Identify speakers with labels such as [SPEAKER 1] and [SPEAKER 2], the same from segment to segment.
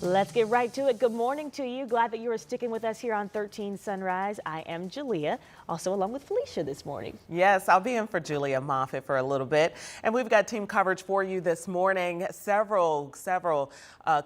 [SPEAKER 1] Let's get right to it. Good morning to you. Glad that you are sticking with us here on 13 Sunrise. I am Julia, also along with Felicia this morning.
[SPEAKER 2] Yes, I'll be in for Julia Moffitt for a little bit. And we've got team coverage for you this morning. Several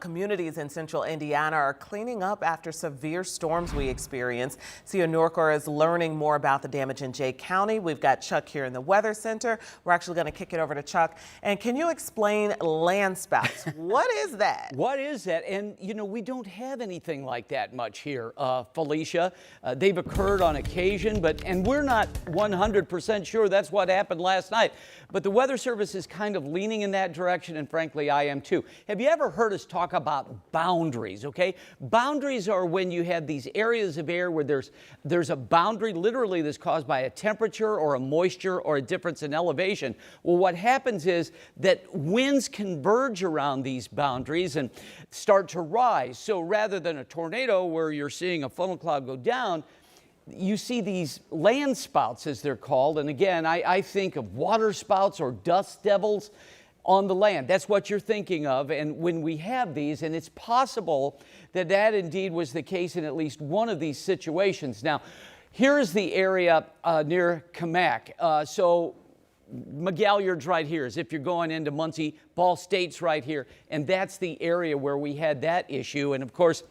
[SPEAKER 2] communities in central Indiana are cleaning up after severe storms we experienced. Sia Norcor is learning more about the damage in Jay County. We've got Chuck here in the Weather Center. We're actually going to kick it over to Chuck. And can you explain land spouts? What is that?
[SPEAKER 3] What is that? And, you know, we don't have anything like that much here, Felicia. They've occurred on occasion, and we're not 100% sure that's what happened last night. But the Weather Service is kind of leaning in that direction, and frankly, I am too. Have you ever heard us talk about boundaries, okay? Boundaries are when you have these areas of air where there's a boundary literally that's caused by a temperature or a moisture or a difference in elevation. Well, what happens is that winds converge around these boundaries and start to rise. So rather than a tornado where you're seeing a funnel cloud go down, you see these land spouts, as they're called. And again, I think of water spouts or dust devils on the land. That's what you're thinking of. And when we have these, and it's possible that that indeed was the case in at least one of these situations. Now, here's the area near Kamak. So McGalliard's right here, as if you're going into Muncie. Ball State's right here. And that's the area where we had that issue. And of course,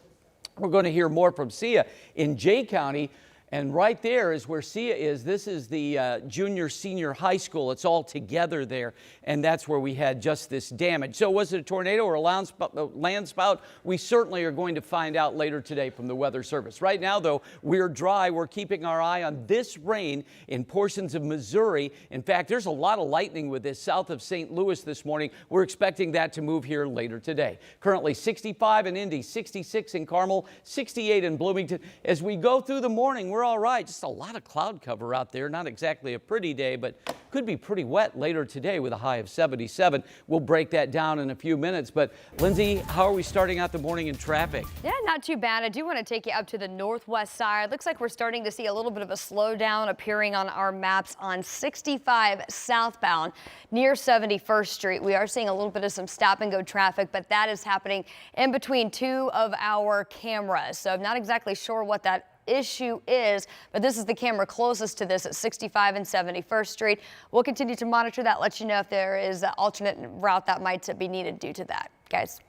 [SPEAKER 3] we're going to hear more from Sia in Jay County. And right there is where Sia is. This is the junior senior high school. It's all together there. And that's where we had just this damage. So was it a tornado or a land spout? We certainly are going to find out later today from the Weather Service. Right now, though, we're dry. We're keeping our eye on this rain in portions of Missouri. In fact, there's a lot of lightning with this south of St. Louis this morning. We're expecting that to move here later today. Currently 65 in Indy, 66 in Carmel, 68 in Bloomington. As we go through the morning, we're all right. Just a lot of cloud cover out there. Not exactly a pretty day, but could be pretty wet later today with a high of 77. We'll break that down in a few minutes. But Lindsay, how are we starting out the morning in traffic?
[SPEAKER 4] Yeah, not too bad. I do want to take you up to the northwest side. Looks like we're starting to see a little bit of a slowdown appearing on our maps on 65 southbound near 71st Street. We are seeing a little bit of some stop and go traffic, but that is happening in between two of our cameras. So I'm not exactly sure what that issue is, but this is the camera closest to this at 65 and 71st Street. We'll continue to monitor that, let you know if there is an alternate route that might be needed due to that, guys.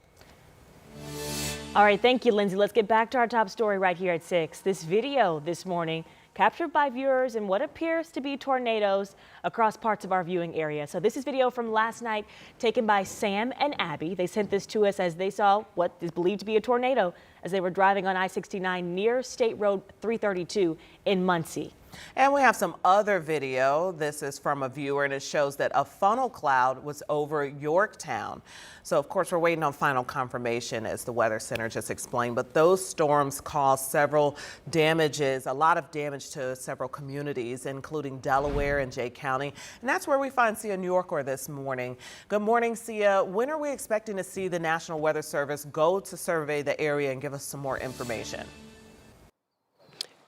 [SPEAKER 1] All right, thank you, Lindsay. Let's get back to our top story right here at 6. This video this morning captured by viewers in what appears to be tornadoes across parts of our viewing area. So this is video from last night taken by Sam and Abby. They sent this to us as they saw what is believed to be a tornado as they were driving on I-69 near State Road 332 in Muncie.
[SPEAKER 2] And we have some other video. This is from a viewer, and it shows that a funnel cloud was over Yorktown. So, of course, we're waiting on final confirmation, as the Weather Center just explained. But those storms caused several damages, a lot of damage to several communities, including Delaware and Jay County. And that's where we find Sia Norcor this morning. Good morning, Sia. When are we expecting to see the National Weather Service go to survey the area and give us some more information?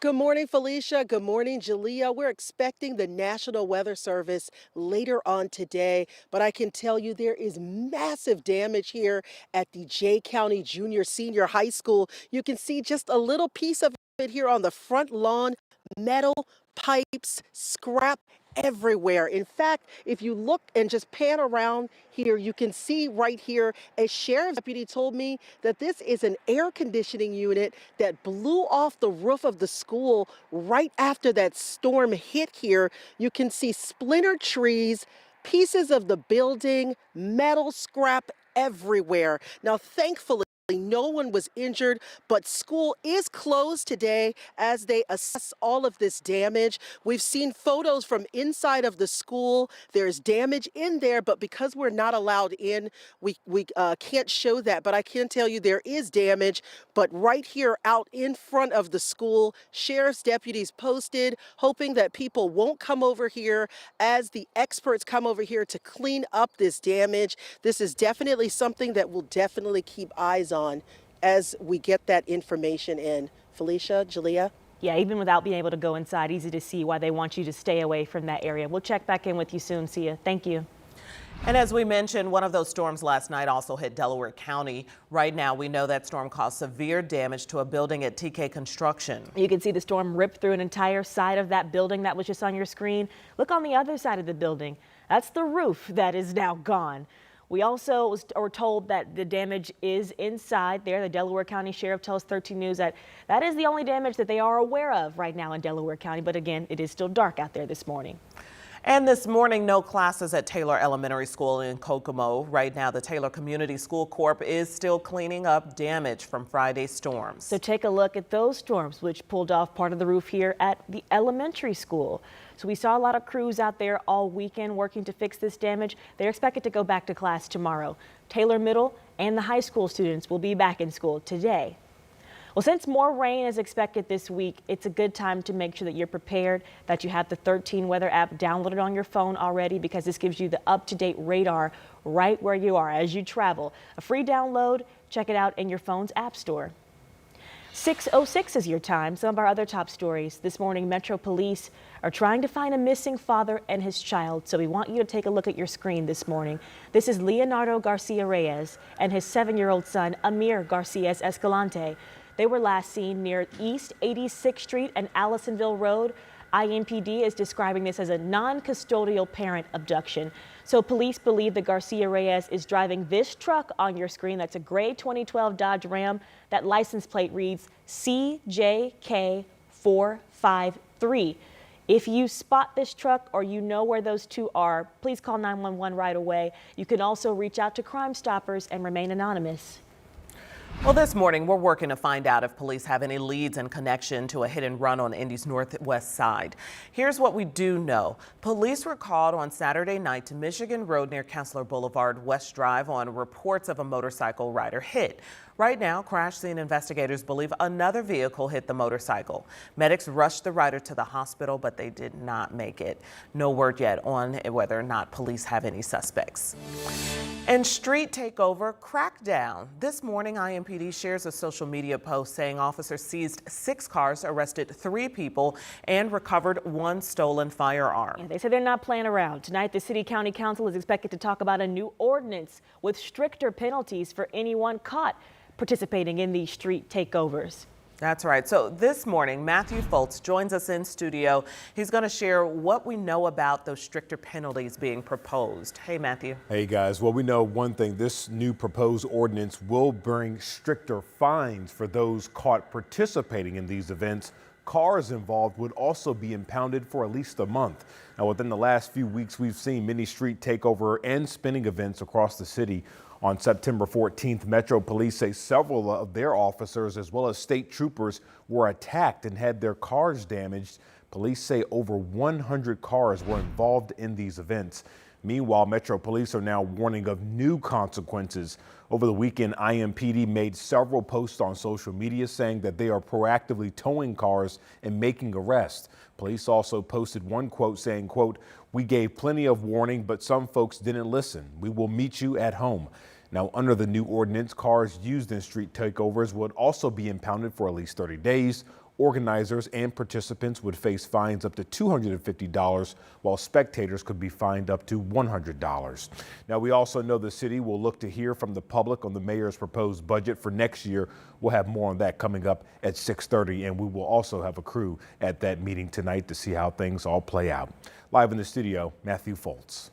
[SPEAKER 5] Good morning, Felicia. Good morning, Julia. We're expecting the National Weather Service later on today, but I can tell you there is massive damage here at the Jay County Junior Senior High School. You can see just a little piece of it here on the front lawn, metal, pipes, scrap everywhere. In fact, if you look and just pan around here, you can see right here, a sheriff's deputy told me that this is an air conditioning unit that blew off the roof of the school right after that storm hit here. You can see splintered trees, pieces of the building, metal scrap everywhere. Now, thankfully, no one was injured, but school is closed today as they assess all of this damage. We've seen photos from inside of the school. There's damage in there, but because we're not allowed in, we can't show that. But I can tell you there is damage. But right here out in front of the school, sheriff's deputies posted, hoping that people won't come over here as the experts come over here to clean up this damage. This is definitely something that we'll definitely keep eyes on as we get that information in. Felicia, Julia?
[SPEAKER 1] Yeah, even without being able to go inside, easy to see why they want you to stay away from that area. We'll check back in with you soon, Sia. Thank you.
[SPEAKER 2] And as we mentioned, one of those storms last night also hit Delaware County. Right now, we know that storm caused severe damage to a building at TK Construction.
[SPEAKER 1] You can see the storm rip through an entire side of that building that was just on your screen. Look on the other side of the building. That's the roof that is now gone. We also were told that the damage is inside there. The Delaware County Sheriff tells 13 News that that is the only damage that they are aware of right now in Delaware County. But again, it is still dark out there this morning.
[SPEAKER 2] And this morning, no classes at Taylor Elementary School in Kokomo. Right now, the Taylor Community School Corp is still cleaning up damage from Friday's storms.
[SPEAKER 1] So take a look at those storms, which pulled off part of the roof here at the elementary school. So we saw a lot of crews out there all weekend working to fix this damage. They're expected to go back to class tomorrow. Taylor Middle and the high school students will be back in school today. Well, since more rain is expected this week, it's a good time to make sure that you're prepared, that you have the 13 weather app downloaded on your phone already, because this gives you the up-to-date radar right where you are as you travel. A free download. Check it out in your phone's app store. 6:06 is your time. Some of our other top stories this morning. Metro Police are trying to find a missing father and his child. So we want you to take a look at your screen this morning. This is Leonardo Garcia Reyes and his 7-year-old son, Amir Garcia Escalante. They were last seen near East 86th Street and Allisonville Road. IMPD is describing this as a non-custodial parent abduction. So police believe that Garcia Reyes is driving this truck on your screen. That's a gray 2012 Dodge Ram. That license plate reads CJK453. If you spot this truck or you know where those two are, please call 911 right away. You can also reach out to Crime Stoppers and remain anonymous.
[SPEAKER 2] Well, this morning, we're working to find out if police have any leads in connection to a hit and run on Indy's northwest side. Here's what we do know. Police were called on Saturday night to Michigan Road near Kessler Boulevard, West Drive, on reports of a motorcycle rider hit. Right now, crash scene investigators believe another vehicle hit the motorcycle. Medics rushed the rider to the hospital, but they did not make it. No word yet on whether or not police have any suspects. And street takeover crackdown. This morning, IMPD shares a social media post saying officers seized 6 cars, arrested 3 people, and recovered 1 stolen firearm.
[SPEAKER 1] Yeah, they say they're not playing around. Tonight, the City County Council is expected to talk about a new ordinance with stricter penalties for anyone caught participating in these street takeovers.
[SPEAKER 2] That's right. So this morning, Matthew Foltz joins us in studio. He's going to share what we know about those stricter penalties being proposed. Hey, Matthew.
[SPEAKER 6] Hey, guys. Well, we know one thing. This new proposed ordinance will bring stricter fines for those caught participating in these events. Cars involved would also be impounded for at least a month. Now, within the last few weeks, we've seen many street takeover and spinning events across the city. On September 14th, Metro Police say several of their officers, as well as state troopers, were attacked and had their cars damaged. Police say over 100 cars were involved in these events. Meanwhile, Metro Police are now warning of new consequences. Over the weekend, IMPD made several posts on social media saying that they are proactively towing cars and making arrests. Police also posted one quote saying, quote, "We gave plenty of warning, but some folks didn't listen. We will meet you at home." Now, under the new ordinance, cars used in street takeovers would also be impounded for at least 30 days. Organizers and participants would face fines up to $250, while spectators could be fined up to $100. Now, we also know the city will look to hear from the public on the mayor's proposed budget for next year. We'll have more on that coming up at 6:30, and we will also have a crew at that meeting tonight to see how things all play out. Live in the studio, Matthew Foltz.